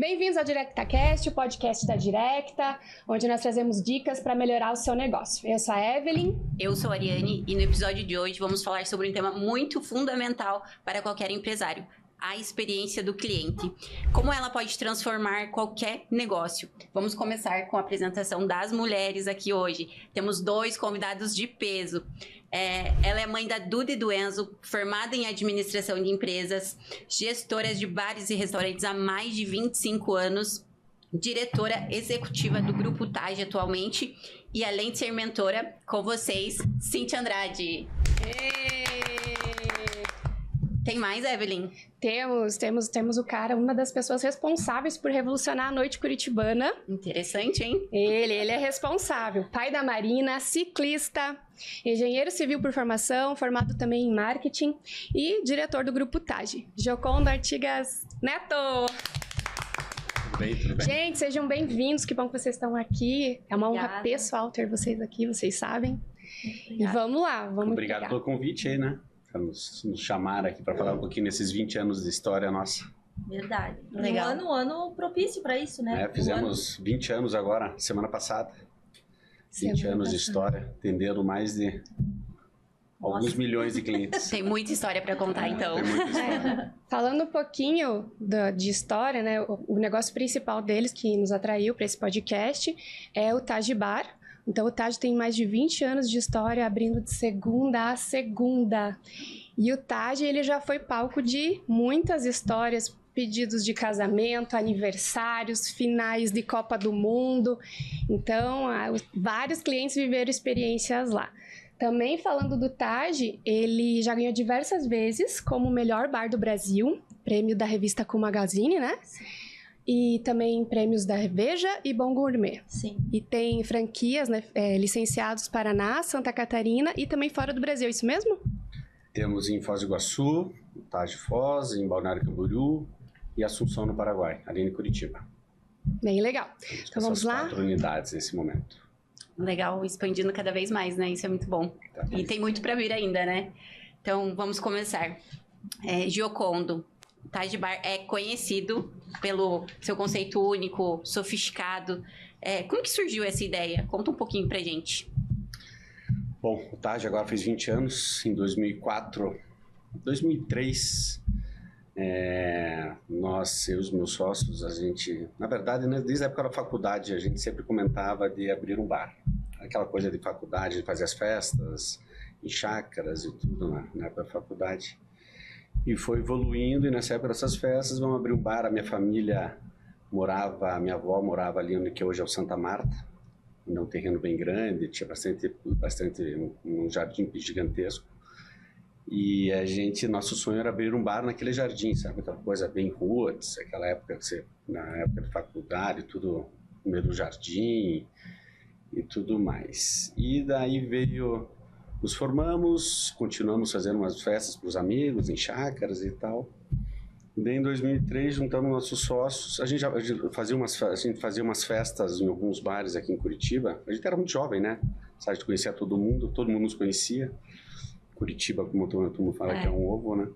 Bem-vindos ao DirectaCast, o podcast da Directa, onde nós trazemos dicas para melhorar o seu negócio. Eu sou a Evelyn. Eu sou a Ariane e no episódio de hoje vamos falar sobre um tema muito fundamental para qualquer empresário: a experiência do cliente. Como ela pode transformar qualquer negócio. Vamos começar com a apresentação das mulheres aqui hoje. Temos dois convidados de peso. Ela é mãe da Duda e do Enzo, formada em administração de empresas, gestora de bares e restaurantes há mais de 25 anos, diretora executiva do Grupo TAG atualmente e, além de ser mentora, com vocês, Cíntia Andrade. Tem mais, Evelyn? Temos o cara, uma das pessoas responsáveis por revolucionar a noite curitibana. Interessante, hein? Ele é responsável. Pai da Marina, ciclista, engenheiro civil por formação, formado também em marketing e diretor do Grupo TAG. Jocondo Artigas Neto! Tudo bem? Gente, sejam bem-vindos, que bom que vocês estão aqui. É uma honra pessoal ter vocês aqui, vocês sabem. Obrigada. E vamos lá, vamos Obrigado pelo convite aí, né? Para nos chamar aqui para falar um pouquinho desses 20 anos de história nossa. Verdade. Legal. Um ano propício para isso, né? Fizemos 20 anos agora, semana passada. 20 anos de história, atendendo mais de alguns milhões de clientes. Tem muita história para contar, então. Tem muita história. Falando um pouquinho de história, né? O negócio principal deles que nos atraiu para esse podcast é o TAG Bar. Então, o TAG tem mais de 20 anos de história, abrindo de segunda a segunda. E o TAG, ele já foi palco de muitas histórias, pedidos de casamento, aniversários, finais de Copa do Mundo. Então, vários clientes viveram experiências lá. Também falando do TAG, ele já ganhou diversas vezes como o melhor bar do Brasil, prêmio da revista Cool Magazine, né? E também prêmios da Veja e Bom Gourmet. Sim. E tem franquias, né, licenciados Paraná, Santa Catarina e também fora do Brasil, isso mesmo? Temos em Foz do Iguaçu, TAG Foz, em Balneário Camboriú e Assunção no Paraguai, ali em Curitiba. Bem legal. Então vamos lá? 4 unidades nesse momento. Legal, expandindo cada vez mais, né? Isso é muito bom. Tá. E tem muito para vir ainda, né? Então, vamos começar. Jocondo. TAG Bar é conhecido pelo seu conceito único, sofisticado. Como que surgiu essa ideia? Conta um pouquinho pra gente. Bom, o TAG agora fez 20 anos, em 2003, nós e os meus sócios, a gente, na verdade, né, desde a época da faculdade, a gente sempre comentava de abrir um bar. Aquela coisa de faculdade, de fazer as festas em chácaras e tudo na época da faculdade. E foi evoluindo, e nessa época dessas festas, vamos abrir um bar. A minha família a minha avó morava ali onde que hoje é o Santa Marta, um terreno bem grande, tinha bastante um jardim gigantesco. E nosso sonho era abrir um bar naquele jardim, sabe? Aquela coisa bem roots, aquela época na época de faculdade, tudo no meio do jardim e tudo mais. E daí nos formamos, continuamos fazendo umas festas para os amigos, em chácaras e tal. Daí, em 2003, juntamos nossos sócios. A gente fazia umas festas em alguns bares aqui em Curitiba. A gente era muito jovem, né? A gente conhecia todo mundo nos conhecia. Curitiba, como todo mundo fala, que é um ovo, né?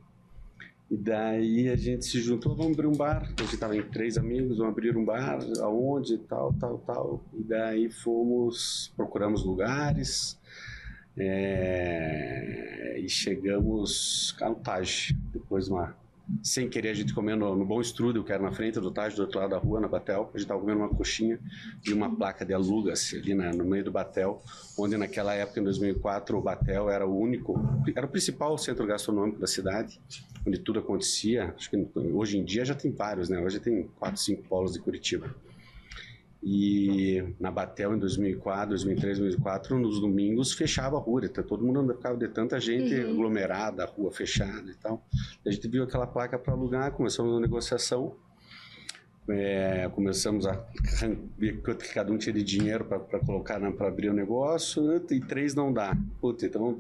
E daí a gente se juntou, vamos abrir um bar. A gente estava em 3 amigos, vamos abrir um bar, aonde, tal. E daí procuramos lugares. E chegamos no TAG, depois sem querer a gente comendo no Bom Strudel, que era na frente do TAG, do outro lado da rua, na Batel. A gente estava comendo uma coxinha e uma placa de aluga-se ali no meio do Batel, onde naquela época, em 2004, o Batel era o principal centro gastronômico da cidade, onde tudo acontecia. Acho que hoje em dia já tem vários, né? Hoje tem 4, 5 polos de Curitiba. E na Batel, em 2004, 2003, 2004, nos domingos fechava a rua, então todo mundo ficava de tanta gente aglomerada, a rua fechada e tal. A gente viu aquela placa para alugar, começamos uma negociação, começamos a ver que cada um tinha de dinheiro para colocar para abrir o negócio, né? E 3 não dá. Puta, então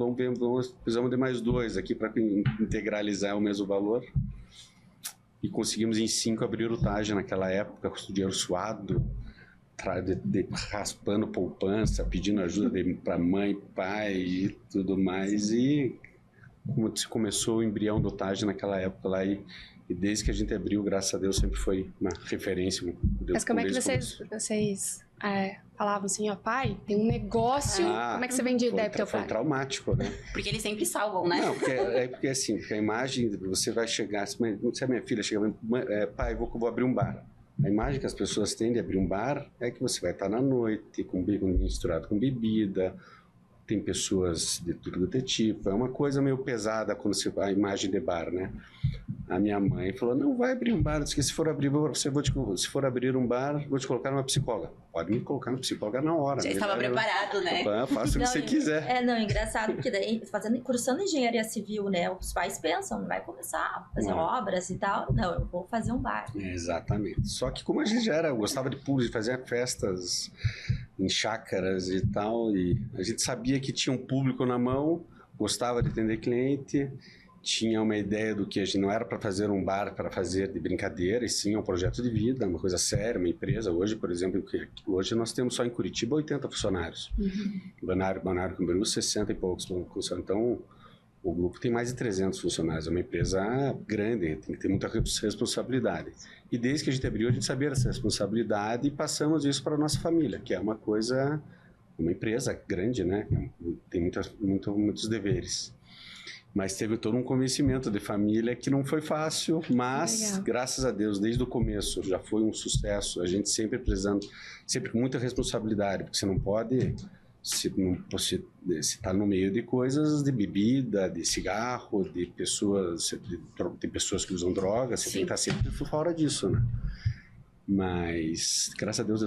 precisamos de mais 2 aqui para integralizar o mesmo valor. E conseguimos em 5 abrir o TAG naquela época, com o dinheiro suado, raspando poupança, pedindo ajuda para mãe, pai e tudo mais. E começou o embrião do TAG naquela época lá, e E desde que a gente abriu, graças a Deus, sempre foi uma referência. Mas como é que vocês falavam assim, ó, pai, tem um negócio, como é que você vende ideia pro teu pai? Foi traumático, né? Porque eles sempre salvam, né? Não, porque assim, porque a imagem, você vai chegar, se a minha filha chega, pai, vou abrir um bar. A imagem que as pessoas têm de abrir um bar é que você vai estar na noite, misturado com bebida, tem pessoas de tudo que é tipo, é uma coisa meio pesada quando você vai a imagem de bar, né? A minha mãe falou, não vai abrir um bar, disse que se for abrir um bar, vou te colocar numa psicóloga. Pode me colocar na psicóloga na hora. Já estava preparado, né? Faça o que você quiser. Engraçado, porque daí, cursando engenharia civil, né, os pais pensam, não vai começar a fazer obras e tal, não, eu vou fazer um bar. Exatamente. Só que como a gente eu gostava de pulos, de fazer festas em chácaras e tal, e a gente sabia que tinha um público na mão, gostava de atender cliente, tinha uma ideia do que a gente não era para fazer um bar para fazer de brincadeira, e sim um projeto de vida, uma coisa séria, uma empresa. Hoje, por exemplo, hoje nós temos só em Curitiba 80 funcionários. Balneário Camboriú, 60 e poucos. Então, o grupo tem mais de 300 funcionários. É uma empresa grande, tem que ter muita responsabilidade. E desde que a gente abriu, a gente sabia dessa responsabilidade e passamos isso para a nossa família, que é uma coisa, uma empresa grande, né? Tem muitos deveres. Mas teve todo um convencimento de família que não foi fácil, mas graças a Deus, desde o começo já foi um sucesso. A gente sempre prezando, sempre com muita responsabilidade, porque você não pode se está no meio de coisas de bebida, de cigarro, de pessoas que usam drogas, você tem que estar sempre fora disso, né? Mas, graças a Deus,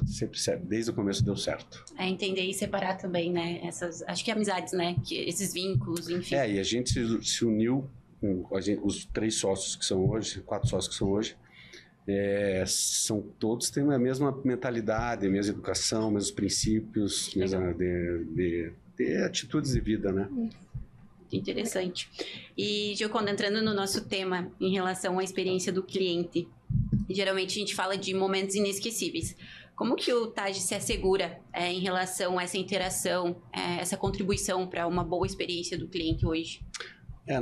desde o começo deu certo. Entender e separar também, né? Acho que amizades, né? Esses vínculos, enfim. E a gente se uniu com os 3 sócios que são hoje, 4 sócios que são hoje, todos têm a mesma mentalidade, a mesma educação, mesmos princípios, mesma de atitudes de vida, né? Interessante. E, Gioconda, entrando no nosso tema em relação à experiência do cliente, geralmente a gente fala de momentos inesquecíveis. Como que o TAG se assegura em relação a essa interação, essa contribuição para uma boa experiência do cliente hoje?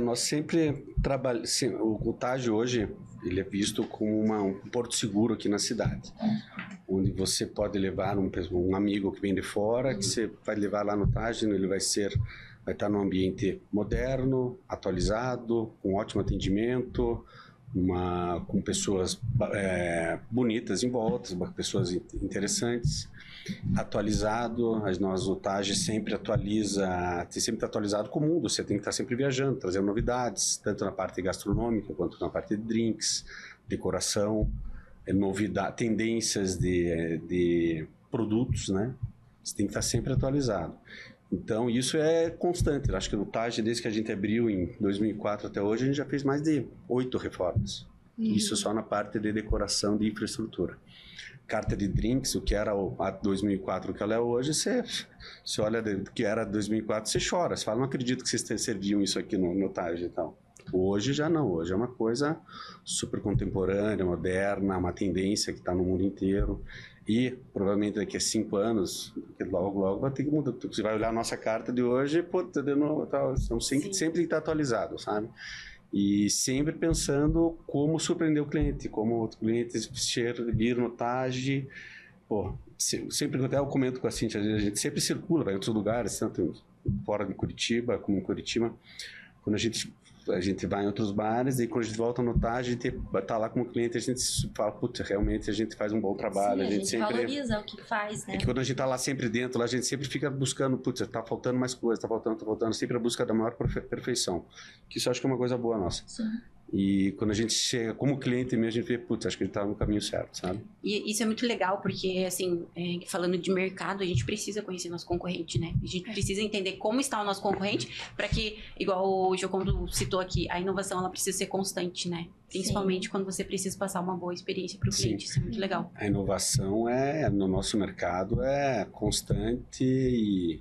Nós sempre trabalhamos... O TAG hoje, ele é visto como um porto seguro aqui na cidade, onde você pode levar um amigo que vem de fora, que você vai levar lá no TAG, ele vai estar num ambiente moderno, atualizado, com ótimo atendimento, com pessoas bonitas em volta, pessoas interessantes, atualizado. Nós, o TAG sempre está atualizado com o mundo, você tem que estar sempre viajando, trazendo novidades, tanto na parte gastronômica quanto na parte de drinks, decoração, tendências de produtos, né? Você tem que estar sempre atualizado. Então, isso é constante. Eu acho que no TAG, desde que a gente abriu em 2004 até hoje, a gente já fez mais de 8 reformas. Isso só na parte de decoração de infraestrutura. Carta de drinks, o que era a 2004, o que ela é hoje, você olha do que era 2004, você chora. Você fala, não acredito que vocês serviam isso aqui no TAG e tal. Hoje já não. Hoje é uma coisa super contemporânea, moderna, uma tendência que está no mundo inteiro. E provavelmente daqui a 5 anos, logo vai ter que mudar. Você vai olhar a nossa carta de hoje, sempre está atualizado, sabe? E sempre pensando como surpreender o cliente, como o cliente vir no TAG. Sempre até eu comento com a Cíntia, a gente sempre circula, vai em outros lugares, tanto fora de Curitiba como em Curitiba. Quando a gente vai em outros bares e quando a gente volta no TAG, a gente tá lá como cliente, a gente fala, putz, realmente a gente faz um bom trabalho. Sim, a gente sempre valoriza o que faz, né? É que quando a gente tá lá sempre dentro, a gente sempre fica buscando, putz, tá faltando mais coisa, tá faltando, sempre a busca da maior perfeição. Que isso eu acho que é uma coisa boa nossa. Sim. E quando a gente chega como cliente mesmo, a gente vê, putz, acho que a gente tá no caminho certo, sabe? E isso é muito legal, porque, assim, falando de mercado, a gente precisa conhecer nosso concorrente, né? A gente precisa entender como está o nosso concorrente, para que, igual o Gioconda citou aqui, a inovação, ela precisa ser constante, né? Principalmente quando você precisa passar uma boa experiência para o cliente. Isso é muito legal. A inovação no nosso mercado é constante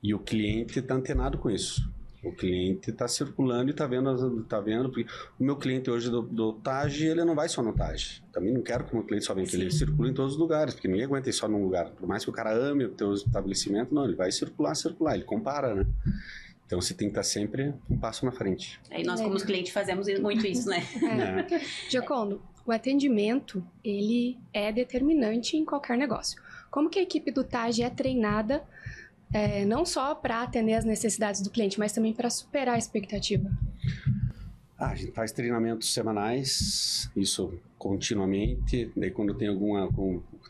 e o cliente está antenado com isso. O cliente está circulando e está vendo, porque o meu cliente hoje do TAG, ele não vai só no TAG. Também não quero que o meu cliente só venha, que ele circule em todos os lugares, porque ninguém aguenta ir só num lugar. Por mais que o cara ame o teu estabelecimento, não, ele vai circular, ele compara, né? Então, você tem que estar sempre um passo na frente. Aí nós, como os clientes, fazemos muito isso, né? Giocondo, o atendimento, ele é determinante em qualquer negócio. Como que a equipe do TAG é treinada, não só para atender as necessidades do cliente, mas também para superar a expectativa? A gente faz treinamentos semanais, isso continuamente. Daí quando tem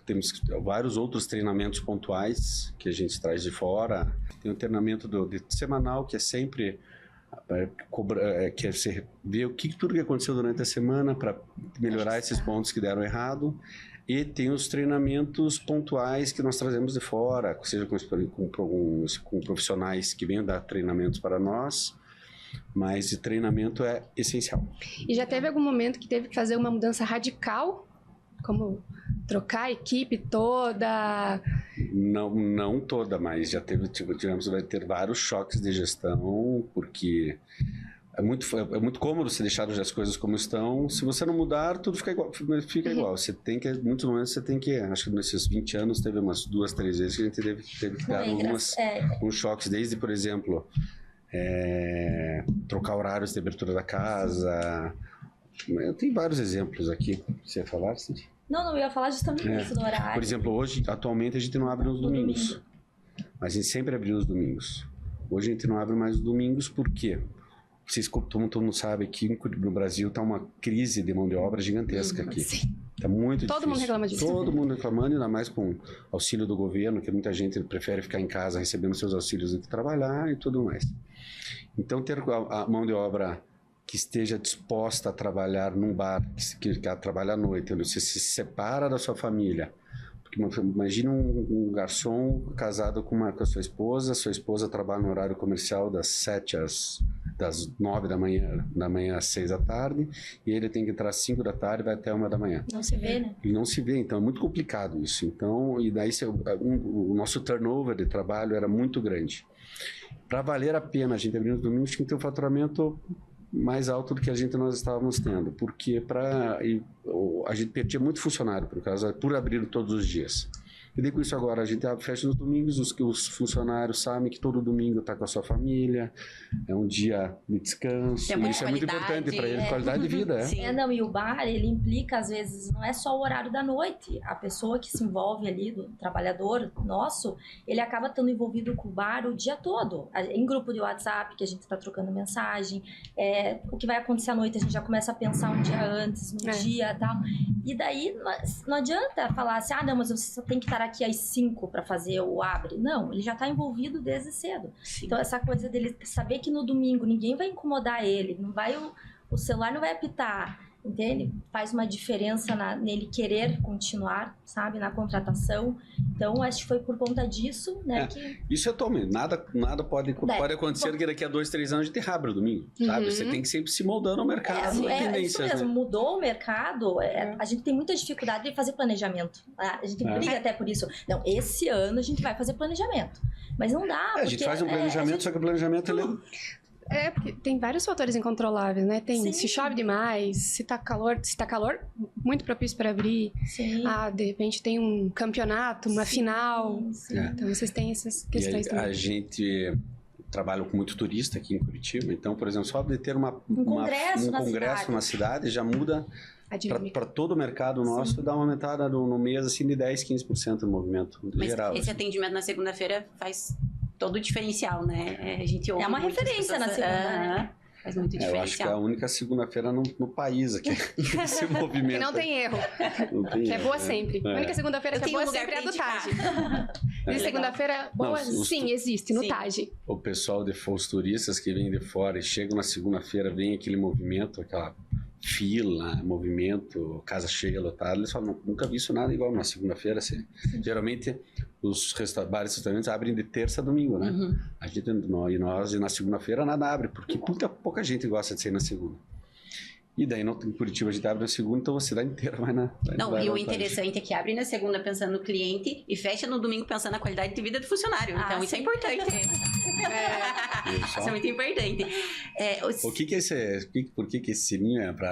temos vários outros treinamentos pontuais que a gente traz de fora. Tem um treinamento semanal que é sempre que é você ver tudo que aconteceu durante a semana para melhorar esses pontos que deram errado. E tem os treinamentos pontuais que nós trazemos de fora, seja com profissionais que venham dar treinamentos para nós. Mas o treinamento é essencial. E já teve algum momento que teve que fazer uma mudança radical? Como trocar a equipe toda? Não toda, mas já vai ter vários choques de gestão, porque é muito cômodo você deixar as coisas como estão. Se você não mudar, tudo fica igual. Você tem que, em muitos momentos, acho que nesses 20 anos teve umas 2, 3 vezes que a gente teve que dar alguns choques, desde, por exemplo, trocar horários de abertura da casa. Tem vários exemplos aqui. Você ia falar, Cindy? Não, eu ia falar justamente isso do horário. Por exemplo, atualmente a gente não abre nos domingos. Mas a gente sempre abriu os domingos. Hoje a gente não abre mais os domingos, por quê? Todo mundo sabe que no Brasil está uma crise de mão de obra gigantesca aqui. Está muito difícil. Todo mundo reclama disso. Todo mundo reclamando, ainda mais com auxílio do governo, que muita gente prefere ficar em casa recebendo seus auxílios do que trabalhar e tudo mais. Então, ter a mão de obra que esteja disposta a trabalhar num bar, que trabalha à noite, você se separa da sua família. Porque imagina um garçom casado com a sua esposa trabalha no horário comercial das 9 da manhã às 6 da tarde, e ele tem que entrar às 5 da tarde e vai até 1 da manhã. Não se vê, né? E não se vê, então é muito complicado isso. Então, e daí o nosso turnover de trabalho era muito grande. Para valer a pena a gente abrir nos domingos, tinha que ter um faturamento mais alto do que nós estávamos tendo, porque a gente perdia muito funcionário por abrir todos os dias. E daí com isso agora a gente fecha nos domingos, os funcionários sabem que todo domingo está com a sua família, é um dia de descanso, e isso é muito importante para eles, qualidade de vida. E o bar, ele implica, às vezes, não é só o horário da noite, a pessoa que se envolve ali, do trabalhador nosso, ele acaba estando envolvido com o bar o dia todo, em grupo de WhatsApp, que a gente está trocando mensagem, o que vai acontecer à noite a gente já começa a pensar um dia antes, no dia e tal, e daí não adianta falar assim, não, mas você só tem que estar aqui às 5 para fazer o abre. Não, ele já está envolvido desde cedo. Sim. Então, essa coisa dele saber que no domingo ninguém vai incomodar ele, o celular não vai apitar, entende? Faz uma diferença nele querer continuar, sabe, na contratação. Então, acho que foi por conta disso, né, Isso é atualmente. Nada pode acontecer que daqui a 2, 3 anos a gente abra o domingo, sabe? Você tem que sempre se moldando ao mercado. Isso mesmo, mudou o mercado, a gente tem muita dificuldade de fazer planejamento. A gente briga até por isso. Não, esse ano a gente vai fazer planejamento. Mas não dá, a gente faz um planejamento, só que o planejamento porque tem vários fatores incontroláveis, né? Se chove demais, se tá calor, muito propício para abrir. Sim. De repente tem um campeonato, uma final. Sim. Então vocês têm essas questões também. A gente trabalha com muito turista aqui em Curitiba, então, por exemplo, só de ter um congresso na cidade já muda para todo o mercado nosso, dá uma aumentada no mês assim, de 10, 15% do movimento geral. Mas esse atendimento na segunda-feira faz todo o diferencial, né? A gente ouve uma referência na segunda, né? Faz muito diferencial. Eu acho que é a única segunda-feira no país aqui, esse movimento. Que não tem erro. É boa sempre. A única segunda-feira que é boa sempre é a do TAG. E segunda-feira boa, existe, no TAG. O pessoal os turistas que vêm de fora e chegam na segunda-feira, vem aquele movimento, aquela fila, movimento, casa cheia, lotada, eles falam, nunca vi isso nada igual na segunda-feira. Assim. Geralmente os bares e restaurantes abrem de terça a domingo, né? A gente, e na segunda-feira nada abre, porque pouca gente gosta de sair na segunda. E daí em Curitiba a gente abre na segunda, então a cidade inteira vai na... E o interessante é que abre na segunda pensando no cliente e fecha no domingo pensando na qualidade de vida do funcionário. Então isso é importante. Isso é muito importante. O que é esse... Por que esse sininho é para...